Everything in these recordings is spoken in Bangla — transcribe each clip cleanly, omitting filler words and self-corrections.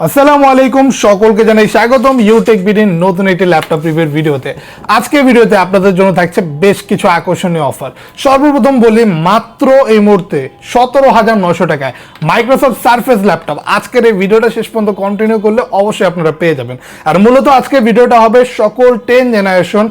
আসসালামু আলাইকুম, সকলকে জানাই স্বাগতম ইউটেক বিডির নতুন একটি ল্যাপটপ রিভিউর ভিডিওতে। আজকে ভিডিওতে আপনাদের জন্য থাকছে বেশ কিছু আকর্ষণীয় অফার। সর্বপ্রথম বলি, মাত্র এই মুহূর্তে 17,900 টাকায় মাইক্রোসফট সারফেস ল্যাপটপ। আজকের এই ভিডিওটা শেষ পর্যন্ত কন্টিনিউ করলে অবশ্যই আপনারা পেয়ে যাবেন। আর মূলত আজকের ভিডিওটা হবে সকল 10 জেনারেশন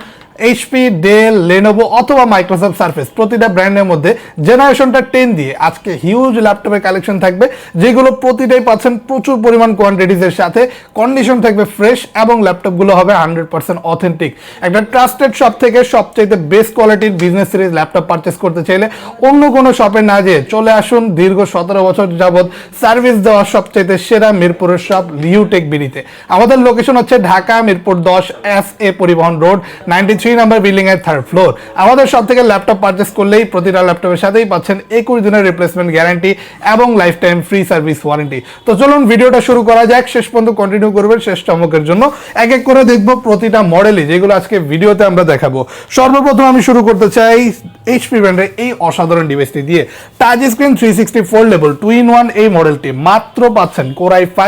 এইচপি, ডেল, লেনোভো অথবা মাইক্রোসফট সারফেস প্রতিটা ব্র্যান্ডের মধ্যে জেনারেশনটা 10 দিয়ে আজকে হিউজ ল্যাপটপের কালেকশন থাকবে, যেগুলো প্রতিটাই পাচ্ছেন প্রচুর পরিমাণ কোয়ান্টিটিজের সাথে। কন্ডিশন থাকবে ফ্রেশ এবং ল্যাপটপগুলো হবে 100% অথেন্টিক। একটা ট্রাস্টেড শপ থেকে সবচাইতে বেস্ট কোয়ালিটির বিজনেস সিরিজ ল্যাপটপ পারচেস করতে চাইলে অন্য কোনো শপে না যেয়ে চলে আসুন দীর্ঘ 17 বছর যাবৎ সার্ভিস দেওয়া সবচাইতে সেরা মিরপুরের শপ ইউটেক বিডিতে। আমাদের লোকেশন হচ্ছে ঢাকা মিরপুর 10 SA পরিবহন রোড 93 নাম্বার বিল্ডিং এর 3rd ফ্লোর। আমাদের সব থেকে ল্যাপটপ পারচেস করলেই প্রতিটা ল্যাপটপের সাথেই পাচ্ছেন 21 দিনের রিপ্লেসমেন্ট গ্যারান্টি এবং life time free service warranty. তো চলুন ভিডিওটা শুরু করা যাক, শেষ পর্যন্ত কন্টিনিউ করবেন শেষ চমকের জন্য। এক এক করে দেখবো প্রতিটা মডেলই, যেগুলো আজকে ভিডিওতে আমরা দেখাবো। সর্বপ্রথম আমি শুরু করতে চাই এইচপি ব্র্যান্ডের এই অসাধারণ ডিভাইসটি দিয়ে। টাচ স্ক্রিন 360 ফোল্ডেবল 2-in-1 এই মডেলটি মাত্র পাচ্ছেন কোর i5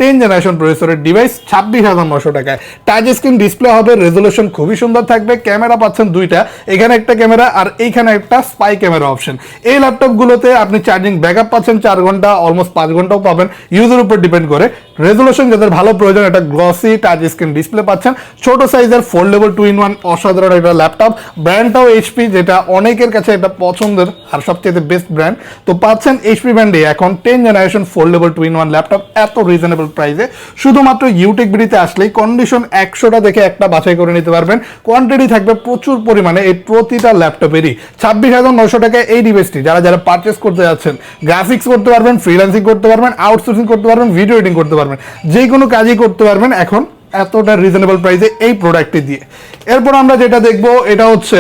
10 জেনারেশন প্রসেসরের ডিভাইস 26,900 টাকায়। টাচ স্ক্রিন ডিসপ্লে হবে, রেজোলিউশন খুবই সুন্দর থাকবে। ক্যামেরা পাচ্ছেন দুইটা, এখানে একটা ক্যামেরা আর এইখানে একটা স্পাই ক্যামেরা অপশন। এই ল্যাপটপগুলোতে আপনি চার্জিং ব্যাকআপ পাচ্ছেন 4 ঘন্টা, অলমোস্ট 5 ঘন্টাও পাবেন, ইউজের উপর ডিপেন্ড করে। রেজোলিউশন যাদের ভালো প্রয়োজন, একটা গ্লসি টাচ স্ক্রিন ডিসপ্লে পাচ্ছেন। ছোট সাইজের ফোল্ডেবল 2-in-1 অসাধারণ একটা ল্যাপটপ। ব্র্যান্ডটাও এইচপি, যেটা অনেকের কাছে একটা পছন্দের আর সবচেয়ে বেস্ট ব্র্যান্ড। তো পাচ্ছেন এইচপি ব্র্যান্ডে এখন 10 জেনারেশন ফোল্ডেবল 2-in-1 ল্যাপটপ এত রিজনেবল প্রাইসে। শুধুমাত্র ইউটেক বিডিতে আসলেই কন্ডিশন 100টা দেখে একটা বাছাই করে নিতে পারবেন। কোয়ান্টিটি থাকবে প্রচুর পরিমাণে এই প্রতিটা ল্যাপটপেরই। 26,900 টাকায় এই ডিভাইসটি যারা যারা পারচেস করতে যাচ্ছেন, গ্রাফিক্স করতে পারবেন, ফ্রিল্যান্সিং করতে পারবেন, আউটসোর্সিং করতে পারবেন, ভিডিও এডিটিং করতে পারবেন, যে কোনো কাজই করতে পারবেন এখন এতটা রিজনেবল প্রাইসে এই প্রোডাক্টটি দিয়ে। এরপর আমরা যেটা দেখবো এটা হচ্ছে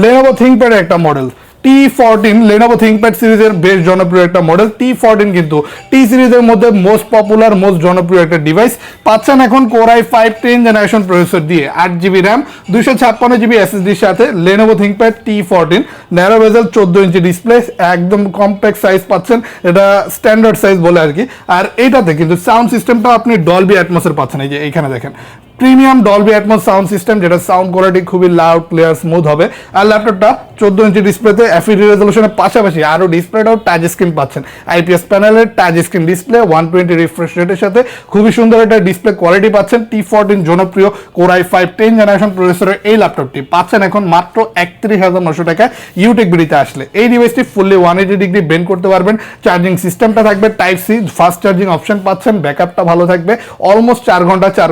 লেনোভো থিংকপ্যাডের একটা মডেল T14। লেনোভো থিংকপ্যাড সিরিজের বেশ জনপ্রিয় একটা মডেল T14, কিন্তু টি সিরিজের মধ্যে মোস্ট পপুলার মোস্ট জনপ্রিয় একটা ডিভাইস। পাচ্ছেন এখন কোর i5 10 জেনারেশন প্রসেসর দিয়ে 8GB র্যাম 256GB SSDর সাথে লেনোভো থিংকপ্যাড T14। ন্যারো বেজেল 14 ইঞ্চি ডিসপ্লে, একদম কম্প্যাক্ট সাইজ পাচ্ছেন, এটা স্ট্যান্ডার্ড সাইজ বলে আর কি। আর এইটাতে কিন্তু সাউন্ড সিস্টেমটা আপনি ডলবি অ্যাটমসের পাচ্ছেন। এই যে এইখানে দেখেন premium Dolby atoms sound system, যেটা সাউন্ড কোয়ালিটি খুবই লাউড, ক্লিয়ার, স্মুথ হবে। আর ল্যাপটপটা 14 ইঞ্চি ডিসপ্লেতে FHD রেজলিউশনের পাশাপাশি আরও ডিসপ্লেটাও টাচ স্ক্রিন পাচ্ছেন। IPS প্যানেলের টাচ স্ক্রিন ডিসপ্লে 120 রিফ্রেশ রেটের সাথে খুবই সুন্দর একটা ডিসপ্লে কোয়ালিটি পাচ্ছেন। T14 জনপ্রিয় কোর i5 10 জেনারেশন প্রসেসরের এই ল্যাপটপটি পাচ্ছেন এখন মাত্র 31,900 টাকায় ইউটেক বিডিতে আসলে। এই ডিভাইসটি ফুললি 180 ডিগ্রি বেন্ড করতে পারবেন। চার্জিং সিস্টেমটা থাকবে type C, fast charging option পাচ্ছেন, ব্যাকআপটা ভালো থাকবে, অলমোস্ট 4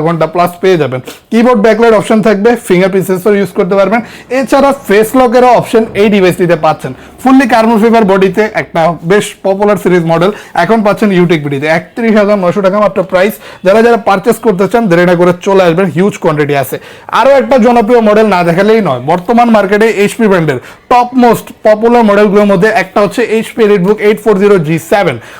ঘন্টা প্লাস পেয়ে যাবেন। কিবোর্ড ব্যাকলাইট অপশন থাকবে, ফিঙ্গারপ্রিন্ট সেন্সর ইউজ করতে পারবেন। এছাড়া ফেস লকেরও অপশন এই ডিভাইসটিতে পাচ্ছেন। ফুললি কার্বন ফাইবার বডিতে একটা বেশ পপুলার সিরিজ মডেল এখন পাচ্ছেন ইউটেক বিডিতে 31,900 টাকা মাত্র প্রাইস। যারা যারা পারচেস করতে চান দেরি না করে চলে আসবেন, হিউজ কোয়ান্টিটি আছে। আরও একটা জনপ্রিয় মডেল না দেখালেই নয়, বর্তমান মার্কেটে এইচপি ব্র্যান্ডের টপ মোস্ট পপুলার মডেলগুলোর মধ্যে একটা হচ্ছে এইচপি এলিটবুক 840G7,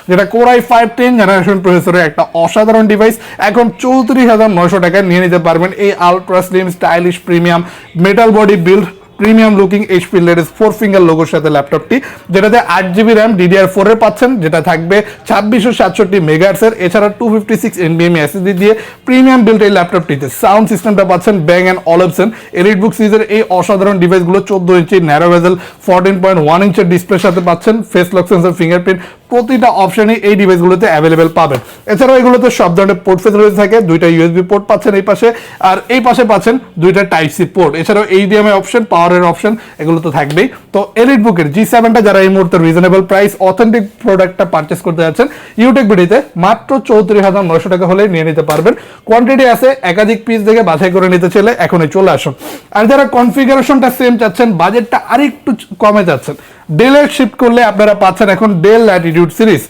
যেটা কোর i5 10 জেনারেশন প্রসেসরের একটা অসাধারণ ডিভাইস। এখন 34,900 টাকায় নিয়ে নিতে পারবেন এই ultra slim stylish premium metal body build premium looking HP latest 4 finger লোগোর সাথে ল্যাপটপটি, যেটাতে 8GB র্যাম DDR4 এর পাচ্ছেন, যেটা থাকবে 2667 মেগাহার্টজের। এছাড়া 256 NVMe SSD দিয়ে প্রিমিয়াম বিল্ড এই ল্যাপটপটিতে সাউন্ড সিস্টেমটা পাচ্ছেন ব্যাং অ্যান্ড অলিপসন। এলিটবুক সিরিজের এই অসাধারণ ডিভাইসগুলো 14 ইঞ্চি ন্যারো বেজেল 14.1 ইঞ্চের ডিসপ্লের সাথে পাচ্ছেন। ফেস লক সেন্সর, ফিঙ্গারপ্রিন্ট প্রতিটা অপশনই এই ডিভাইসগুলোতে অ্যাভেলেবেল পাবেন। এছাড়াও এগুলোতে সব ধরনের পোর্ট ফেসিলিটি থাকে, দুইটা USB পোর্ট পাচ্ছেন এই পাশে, আর এই পাশে পাচ্ছেন দুইটা টাইপ সি পোর্ট। এছাড়াও HDMI অপশন, পাওয়ারের অপশন এগুলো তো থাকবেই। তো এলিটবুকের G7টা যারা এই মুহূর্তে রিজনেবল প্রাইস অথেন্টিক প্রোডাক্টটা পারচেস করতে যাচ্ছেন ইউটেক বিডিতে মাত্র 34,900 টাকা হলে নিয়ে নিতে পারবেন। কোয়ান্টিটি আছে, একাধিক পিস দেখে বাছাই করে নিতে চাইলে এখনই চলে আসুন। আর যারা কনফিগারেশনটা সেম চাচ্ছেন, বাজেটটা আরেকটু কমে যাচ্ছেন, ডেলের শিফট করলে আপনারা পাচ্ছেন এখন ডেল ল্যাটিটিউড সিরিজ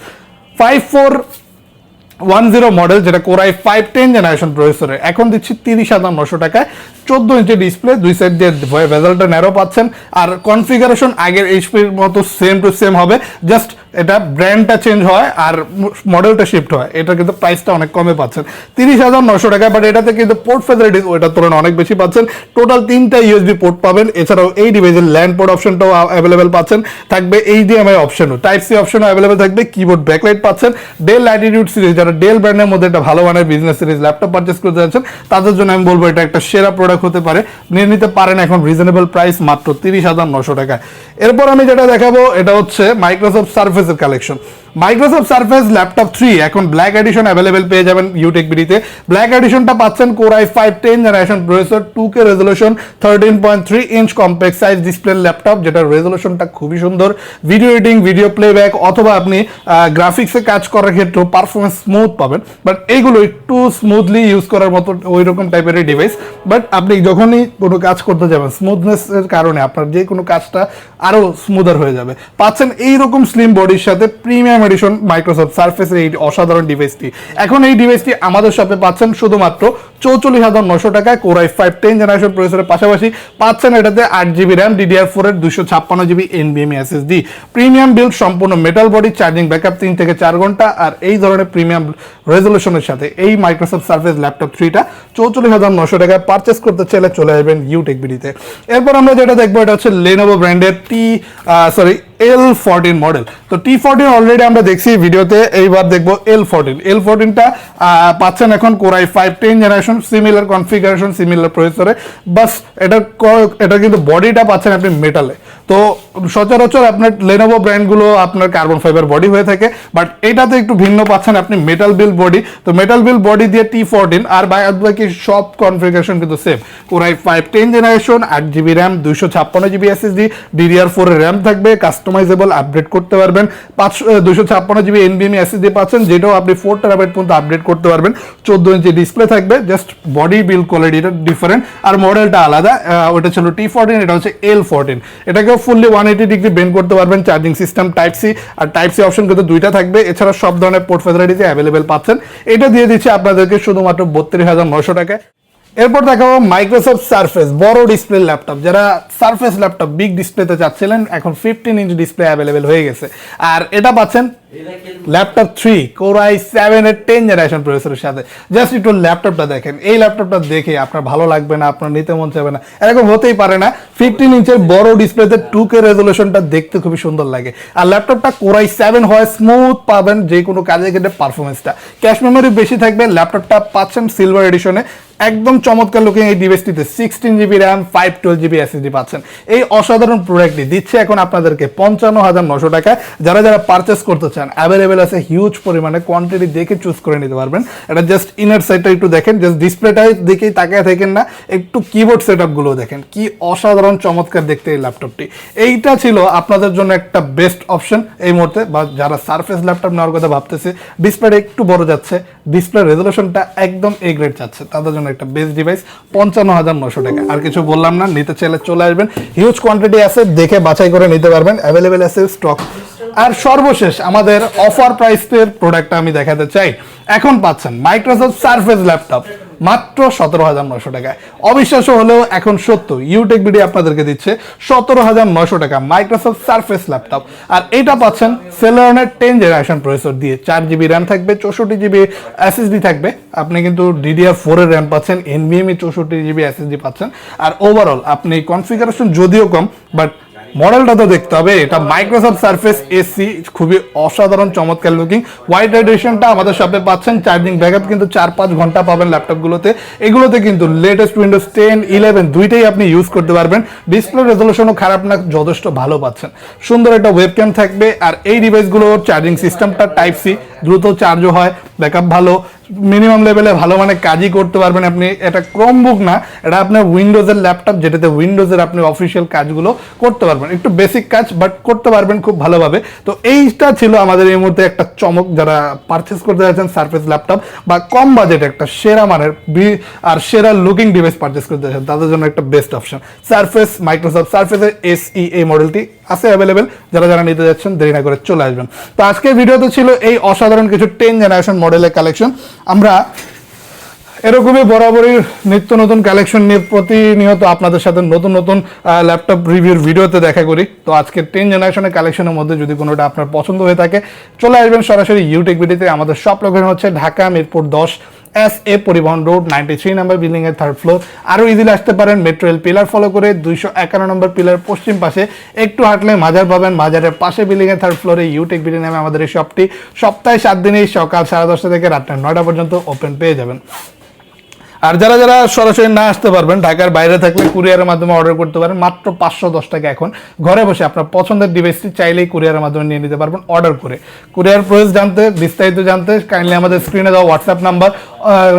5410 মডেল, যেটা কোর i5 10 জেনারেশন প্রসেসরে এখন দিচ্ছি 30,900 টাকায়। 14 ইঞ্চি ডিসপ্লে, দুই সাইড দিয়ে বেজেলটা ন্যারো পাচ্ছেন। আর কনফিগারেশন আগের এইচপির মতো সেম টু সেম হবে, জাস্ট এটা ব্র্যান্ডটা চেঞ্জ হয় আর মডেলটা শিফট হয়, এটা কিন্তু প্রাইসটা অনেক কমে পাচ্ছেন 30,900 টাকা। বাট এটাতে কিন্তু পোর্ট ফ্যাসিলিটিস ওইটার তুলনায় অনেক বেশি পাচ্ছেন। টোটাল 3টা ইউএসবি পোর্ট পাবেন, এছাড়াও এই ডিভাইসের ল্যান্ড পোর্ট অপশনটাও অ্যাভেলেবেল পাচ্ছেন, থাকবে এইচডিএমআই অপশনও, টাইপ সি অপশনও অ্যাভেলেবেল থাকবে, কিবোর্ড ব্যাকলাইট পাচ্ছেন। ডেল ল্যাটিটিউড সিরিজ, যারা ডেল ব্র্যান্ডের মধ্যে একটা ভালো মানের বিজনেস সিরিজ ল্যাপটপ পারচেস করতে যাচ্ছেন তাদের জন্য আমি বলবো এটা একটা সেরা প্রোডাক্ট হতে পারে, নিয়ে নিতে পারেন এখন রিজনেবল প্রাইস মাত্র 30,900 টাকা। এরপর আমি যেটা দেখাবো এটা হচ্ছে মাইক্রোসফট সার্ফেসের কালেকশন। মাইক্রোসফট সার্ফেস ল্যাপটপ 3 এখন ব্ল্যাক এডিশন অ্যাভেলেবেল পেয়ে যাবেন ইউটেক বিডিতে। ব্ল্যাক এডিশনটা পাচ্ছেন core i5 10 generation processor, 2K resolution, 13.3 inch compact size display laptop, যেটার রেজোলিউশনটা খুবই সুন্দর। ভিডিও এডিটিং, ভিডিও প্লেব্যাক অথবা আপনি গ্রাফিক্সে কাজ করার ক্ষেত্রেও পারফরমেন্স স্মুথ পাবেন। বাট এইগুলো একটু স্মুথলি ইউজ করার মতো ওই রকম টাইপের ডিভাইস। বাট আপনি যখনই কোনো কাজ করতে যাবেন স্মুথনেসের কারণে আপনার যে কোনো কাজটা আরও স্মুদার হয়ে যাবে। পাচ্ছেন এইরকম স্লিম বডির সাথে প্রিমিয়াম এডিশন মাইক্রোসফট সার্ফেসের এই অসাধারণ ডিভাইসটি। এখন এই ডিভাইসটি আমাদের শপে পাচ্ছেন শুধুমাত্র 44,900 টাকায় কোর i5 10 জেনারেশন প্রসেসরের পাশাপাশি পাচ্ছেন এটাতে 8GB র্যাম, DDR4 এর 256GB NVMe SSD, premium build, সম্পূর্ণ মেটাল বডি, চার্জিং ব্যাকআপ 3 থেকে 4 ঘন্টা। আর এই ধরনের প্রিমিয়াম রেজলিউশনের সাথে এই মাইক্রোসফট সার্ফেস ল্যাপটপ 3টা 44,900 টাকায় পারচেস করতে চাইলে চলে আসবেন ইউটেক বিডিতে। এরপর আমরা যেটা দেখবো এটা হচ্ছে লেনোভো ব্র্যান্ডের L14 মডেল। তো T14 অলরেডি আমরা দেখছি ভিডিওতে, এইবার দেখবো L14। L14টা পাচ্ছেন এখন core i5 10 generation, similar configuration, similar প্রসেসরে, বাস এটা কিন্তু বডিটা পাচ্ছেন আপনি মেটালে। তো সচরাচর আপনার লেনোভো ব্র্যান্ডগুলো আপনার কার্বন ফাইবার বডি হয়ে থাকে, বাট এটাতে একটু ভিন্ন পাচ্ছেন আপনি মেটাল বিল্ড বডি। তো মেটাল বিল্ড বডি দিয়ে T14 আর বাকি সব কনফিগারেশন কিন্তু same. Core i5 10 generation, 8GB RAM, 256GB SSD, DDR4 এর র্যাম থাকবে, কাস্টমাইজেবল আপডেট করতে পারবেন। 256GB NVMe SSD পাচ্ছেন, যেটাও আপনি 4TB পর্যন্ত আপডেট করতে পারবেন। 14 ইঞ্চি ডিসপ্লে থাকবে, জাস্ট বডি বিল্ড কোয়ালিটিটা ডিফারেন্ট আর মডেলটা আলাদা। ওটা ছিল T14, এটা হচ্ছে L14। এটাকে ফুললি 180 ডিগ্রি বেন্ড করতে পারবেন। চার্জিং সিস্টেম টাইপ সি আর টাইপ সি অপশন কিন্তু দুইটা থাকবে, এছাড়া সব ধরনের পোর্ট ফ্যাসিলিটিস অ্যাভেলেবেল পাচ্ছেন। এটা দিয়ে দিচ্ছে আপনাদেরকে শুধুমাত্র 32,900 টাকায়। এরপর দেখাবো মাইক্রোসফট সার্ফেস বড় ডিসপ্লে ল্যাপটপ। যারা সার্ফেস ল্যাপটপ বিগ ডিসপ্লেতে চাচ্ছিলেন, এখন 15 ইঞ্চ ডিসপ্লে অ্যাভেলেবেল হয়ে গেছে। আর এটা পাচ্ছেন ল্যাপটপ 3 কোর i7 এর 10 জেনারেশন প্রসেসরের সাথে। জাস্ট একটু ল্যাপটপটা দেখেন, এই ল্যাপটপটা দেখে আপনার ভালো লাগবে না, আপনার নিতে মন চাইবে না, এরকম হতেই পারে না। 15 ইঞ্চের বড় ডিসপ্লেতে 2K রেজলিউশনটা দেখতে খুবই সুন্দর লাগে। আর ল্যাপটপটা কোর i7 হয়, স্মুথ পাবেন যে কোনো কাজে ক্ষেত্রে পারফরমেন্সটা। ক্যাশ মেমোরি বেশি থাকবে। ল্যাপটপটা পাচ্ছেন সিলভার এডিশনে, একদম চমৎকার লুকিং এই ডিভাইসটিতে 16GB র্যাম, 512GB SSD পাচ্ছেন। এই অসাধারণ প্রোডাক্টটি দিচ্ছে এখন আপনাদেরকে 55,900 টাকায়। যারা যারা পারচেস করতে চান অ্যাভেলেবেল আছে হিউজ পরিমাণে, কোয়ান্টিটি দেখে চুজ করে নিতে পারবেন। এটা জাস্ট ইনার সাইডটা একটু দেখেন, জাস্ট ডিসপ্লেটাই দেখেই তাকায় থাকেন না, একটু কিবোর্ড সেটআপগুলো দেখেন, কি অসাধারণ চমৎকার দেখতে এই ল্যাপটপটি। এইটা ছিল আপনাদের জন্য একটা বেস্ট অপশন এই মুহূর্তে, বা যারা সারফেস ল্যাপটপ নেওয়ার কথা ভাবতেছে, ডিসপ্লেটা একটু বড় যাচ্ছে, ডিসপ্লে রেজলিউশনটা একদম এ গ্রেড যাচ্ছে, তাদের জন্য একটা বেস্ট ডিভাইস 55,900 টাকা। আর কিছু বললাম না, নিতে চাইলে চলে আসবেন, হিউজ কোয়ান্টিটি আছে, দেখে বাছাই করে নিতে পারবেন, অ্যাভেলেবেল আছে স্টক। আর সর্বশেষ আমাদের অফার প্রাইসের প্রোডাক্টটা আমি দেখাতে চাই। এখন পাচ্ছেন মাইক্রোসফট সার্ফেস ল্যাপটপ মাত্র 17,900 টাকায়। অবিশ্বাস্য হলেও এখন সত্য, ইউটেক বিডি আপনাদেরকে দিচ্ছে 17,900 টাকা মাইক্রোসফট সার্ফেস ল্যাপটপ। আর এটা পাচ্ছেন সেলেরনের 10 জেনারেশন প্রসেসর দিয়ে, 4GB র্যাম থাকবে, 64GB SSD থাকবে। আপনি কিন্তু DDR4 এর র্যাম পাচ্ছেন, NVMe 64GB SSD পাচ্ছেন। আর ওভারঅল আপনি কনফিগারেশন যদিও কম, বাট মডেলটা তো দেখতে হবে। এটা মাইক্রোসফট সার্ফেস এসি, খুবই অসাধারণ চমৎকার লুকিং। হোয়াইট এডিশনটা আমাদের শপে পাচ্ছেন। চার্জিং ব্যাকআপ কিন্তু 4-5 ঘন্টা পাবেন ল্যাপটপগুলোতে। এগুলোতে কিন্তু লেটেস্ট উইন্ডোজ 10, 11 দুইটাই আপনি ইউজ করতে পারবেন। ডিসপ্লে রেজলিউশনও খারাপ না, যথেষ্ট ভালো পাচ্ছেন। সুন্দর একটা ওয়েবক্যাম থাকবে। আর এই ডিভাইসগুলোর চার্জিং সিস্টেমটা টাইপ সি, দ্রুত চার্জও হয়, ব্যাকআপ ভালো, মিনিমাম লেভেলে ভালো মানে কাজই করতে পারবেন আপনি। এটা ক্রোমবুক না, এটা আপনার উইন্ডোজের ল্যাপটপ, যেটাতে উইন্ডোজের আপনি অফিসিয়াল কাজগুলো করতে পারবেন। একটু বেসিক কাজ, বাট করতে পারবেন খুব ভালোভাবে। তো এইটা ছিল আমাদের এই মুহূর্তে একটা চমক। যারা পারচেস করতে যাচ্ছেন সার্ফেস ল্যাপটপ বা কম বাজেটে একটা সেরা মানের আর সেরা লুকিং ডিভাইস পারচেস করতে যাচ্ছেন, তাদের জন্য একটা বেস্ট অপশন সার্ফেস। মাইক্রোসফট সার্ফেসের এসই এই মডেলটি আছে অ্যাভেলেবেল। যারা যারা নিতে যাচ্ছেন দেরি না করে চলে আসবেন। তো আজকের ভিডিওতে ছিল এই অসাধারণ কিছু 10 জেনারেশন মডেলের কালেকশন। আমরা এরকমই বরাবরই নিত্য নতুন কালেকশন নিয়ে প্রতিনিয়ত আপনাদের সাথে নতুন নতুন ল্যাপটপ রিভিউর ভিডিওতে দেখা করি। তো আজকে 10 জেনারেশনের কালেকশনের মধ্যে যদি কোনোটা আপনার পছন্দ হয়ে থাকে চলে আসবেন সরাসরি ইউটেক ভিডিওতে। আমাদের শপ লোকেশন হচ্ছে ঢাকা মিরপুর 10 SA পরিবহন রোড 93 নাম্বার বিল্ডিং এর 3rd ফ্লোর। আরও ইজিলি আসতে পারেন মেট্রো রেল পিলার ফলো করে 251 নম্বর পিলার পশ্চিম পাশে একটু হাঁটলে মাজার পাবেন, মাজারের পাশে বিল্ডিং এর 3rd ফ্লোরে ইউটেক ভিডিও নামে আমাদের এই শপটি সপ্তাহে 7 দিনেই সকাল 10:30 থেকে রাত 9টা পর্যন্ত ওপেন পেয়ে যাবেন। আর যারা যারা সরাসরি না আসতে পারবেন, ঢাকার বাইরে থাকলে কুরিয়ারের মাধ্যমে অর্ডার করতে পারেন মাত্র 510 টাকা। এখন ঘরে বসে আপনার পছন্দের ডিভাইসটি চাইলেই কুরিয়ারের মাধ্যমে নিয়ে নিতে পারবেন অর্ডার করে। কুরিয়ার প্রাইস জানতে, বিস্তারিত জানতে কাইন্ডলি আমাদের স্ক্রিনে দেওয়া হোয়াটসঅ্যাপ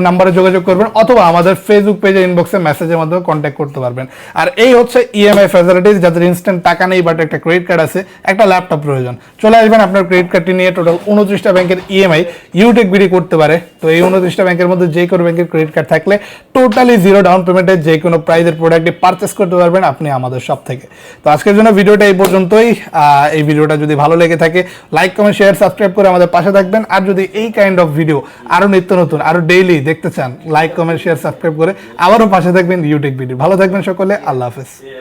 নাম্বারে যোগাযোগ করবেন অথবা আমাদের ফেসবুক পেজে ইনবক্সে মেসেজের মাধ্যমে কন্ট্যাক্ট করতে পারবেন। আর এই হচ্ছে ইএমআই ফ্যাসিলিটিস, যাদের ইনস্ট্যান্ট টাকা নেই বাট একটা ক্রেডিট কার্ড আছে, একটা ল্যাপটপ প্রয়োজন, চলে আসবেন আপনার ক্রেডিট কার্ডটি নিয়ে। টোটাল 29টা ব্যাংকের ইএমআই ইউটেক বিডি করতে পারে। তো এই 29টা ব্যাংকের মধ্যে যে কোনো ব্যাংকের ক্রেডিট কার্ড থাকলে টোটালি জিরো ডাউন পেমেন্টে যে কোনো প্রাইজের প্রোডাক্টটি পারচেস করতে পারবেন আপনি আমাদের শপ থেকে। তো আজকের জন্য ভিডিওটা এই পর্যন্তই। এই ভিডিওটা যদি ভালো লেগে থাকে লাইক কমেন্ট শেয়ার সাবস্ক্রাইব করে আমাদের পাশে থাকবেন। আর যদি এই কাইন্ড অফ ভিডিও আরও নিত্য নতুন আরও ডেইলি দেখতে চান, লাইক কমেন্ট শেয়ার সাবস্ক্রাইব করে আবারও পাশে থাকবেন ইউটেক ভিডিও। ভালো থাকবেন সকলে, আল্লাহ হাফেজ।